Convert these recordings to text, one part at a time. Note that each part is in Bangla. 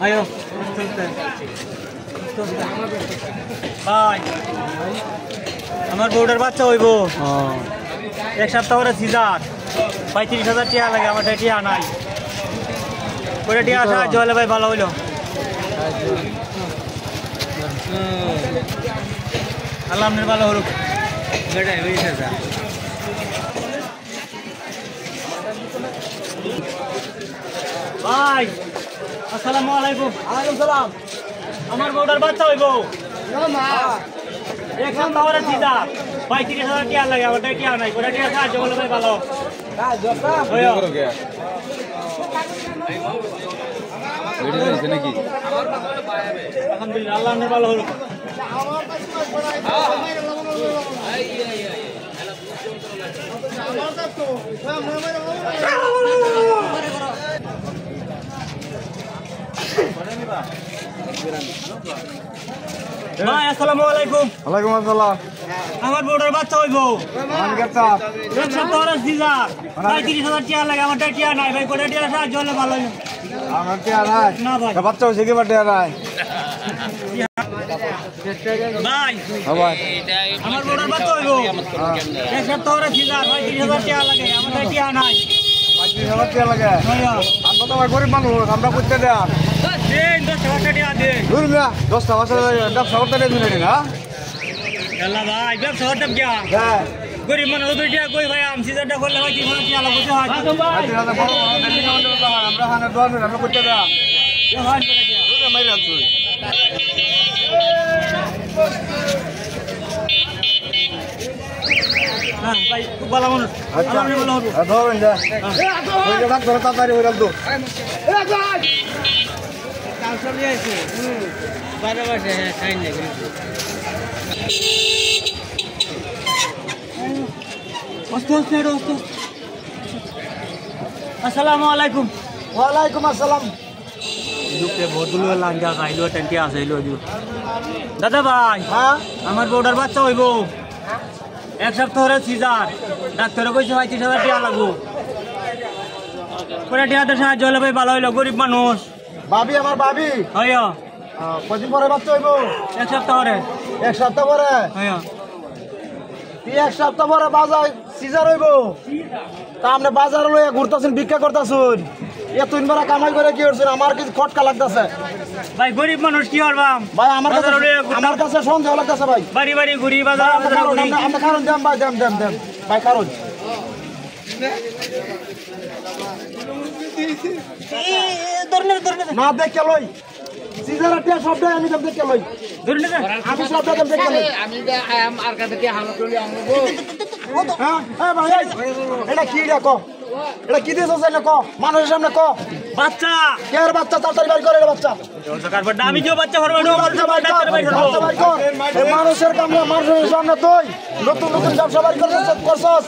আয়ো ভাই আমার বউটার বাচ্চা হইব এক সপ্তাহ করে সিজার 35,000 টাকা লাগে আমার টিয়া নাই করে টিয়া সাহায্য হলে ভাই ভালো হইলো আল্লাহ আপনার ভালো হলো ভাই আসসালামু আলাইকুম। ওয়ালাইকুম সালাম। আমার বউটার বাচ্চা হইব এক সপ্তাহ করে সিজার 35,000 টাকা লাগে আমার টিয়া নাই করে টিয়া সাহায্য হলে ভাই ভালো আলহামদুলিল্লাহ আল্লাহ আপনার ভালো হলো ভাই আসসালামু আলাইকুম। ওয়ালাইকুম আসসালাম। আমার বউটার বাচ্চা হইব এক সপ্তাহ করে সিজার 35,000 টাকা লাগে আমার টিয়া নাই ভাই করে টিয়া সাহায্য হলে ভালো হইলো আমার টিয়া নাই না ভাই বাচ্চা হয়েছে কি টিয়া নাই ভাই ভাই আমার বউটার বাচ্চা হইব এক সপ্তাহ করে সিজার 35,000 টাকা লাগে আমার টিয়া নাই 35,000 টাকা লাগে আমরা তো গরিব মানুষ আমরা করতে দেন দেন 10,000 টাকা দেন ধরুন না 10টা বছর ব্যবসা করতে নেই না আল্লাহ ভাই ব্যবসা করতে কি হ্যাঁ গরিব মানুষ দুইটা কই ভাই আম সিজারটা করলে ভাই 30,000 টাকা লাগবে হয় আমরা হানে দোয়ান আমরা করতে দেন হয় করে দিয়া মাইরা আছো হ্যাঁ ভাই খুব ভালো মানুষ আল্লাহ আপনার ভালো হবে ধরেন যা ওই যে ডাক্তার তাড়াতাড়ি হয়ে গেল তো আসসালামু আলাইকুম। ওয়ালাইকুম আসসালাম। দাদা ভাই হ্যাঁ আমার বউটার বাচ্চা হইব এক সপ্তাহ ধরে সিজার ডাক্তারে কইছে 35,000 টাকা লাগবো করে টিয়াতে সাহায্য হলে ভাই ভালো হইলো গরিব মানুষ ভাবি আমার ভাবি হয় কদিন পরে বাচ্চা হইব এক সপ্তাহ ধরে এক সপ্তাহ পরে হয় তুই এক সপ্তাহ পরে বাজার সিজার হইব তা আপনি বাজার লইয়া ঘুরতেছেন ভিক্ষা করতেছুন এতদিন বেলা কামাই করে কি করছেন আমার কিছু খটকা লাগতেছে ভাই গরিব মানুষ কি করবাম ভাই আমার কাছে সন্দেহ লাগতেছে ভাই বাড়ি বাড়ি ঘুরি বাজার আপনি কারণ দেন ভাই দেন দেন দেন ভাই কারণ না দেখে লই সিজার টিয়া সবটা আমি দেব দেখে লই আমি সবটা দেব দেখে লই আমি আর কাছে কি হালত করি আমগো হ্যাঁ হ্যাঁ ভাই এটা কি রে কো এটা কি দিছ না কো মানুষের সামনে কো বাচ্চা কেয়ার বাচ্চা তাড়াতাড়ি বাড়ি করে রে বাচ্চা আমি যে বাচ্চা করবো মানুষের কাম না মানুষের সামনে তুই নতুন নতুন ব্যবসা বাড়ি করছস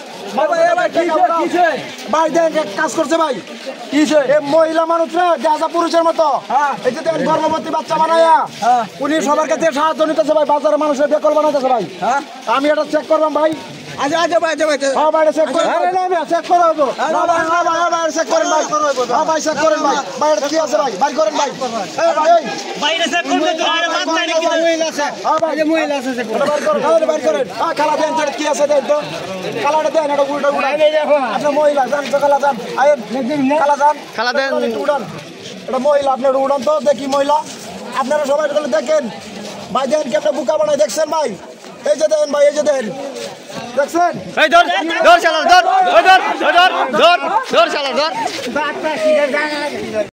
ভাই দেখ কাজ করছে ভাই মহিলা মানুষ রে যা পুরুষের মতো এই যে গর্ভবতী বাচ্চা বানায়া উনি সবার কাছে সাহায্য নিতেছে ভাই বাজারে মানুষের বেকল বানাইতেছে ভাই আমি এটা চেক করবাম ভাই আচ্ছা আচ্ছা ভাই ভাই বাইরে চেক করে চেক করে হবো না ভাই না ভাই বাইরে চেক করেন ভাই ভাই চেক করেন ভাই বাইরে কি আছে ভাই বাইরে করেন ভাই এই ভাই এই বাইরে চেক করবে তো আরে বাচ্চা নাকি মহিলা আছে ভাই যে মহিলা আছে চেক করেন বাইরে করেন খালা দেন কি আছে দেন তো খালাটা দেন এটা উল্টা উল্টা আপনি মহিলা জান তো খালা জান আয়েন খালা জান খালা দেন উড়ান এটা মহিলা আপনার উড়ান তো দেখি মহিলা আপনারা সবাই দেখেন ভাই দেন কি আপনি বুকা বানাই দেখছেন ভাই এই যে দেন ভাই এই যে দেন দেখছেন এই ধর শালা ধর ধর ধর ধর ধর শালা ধর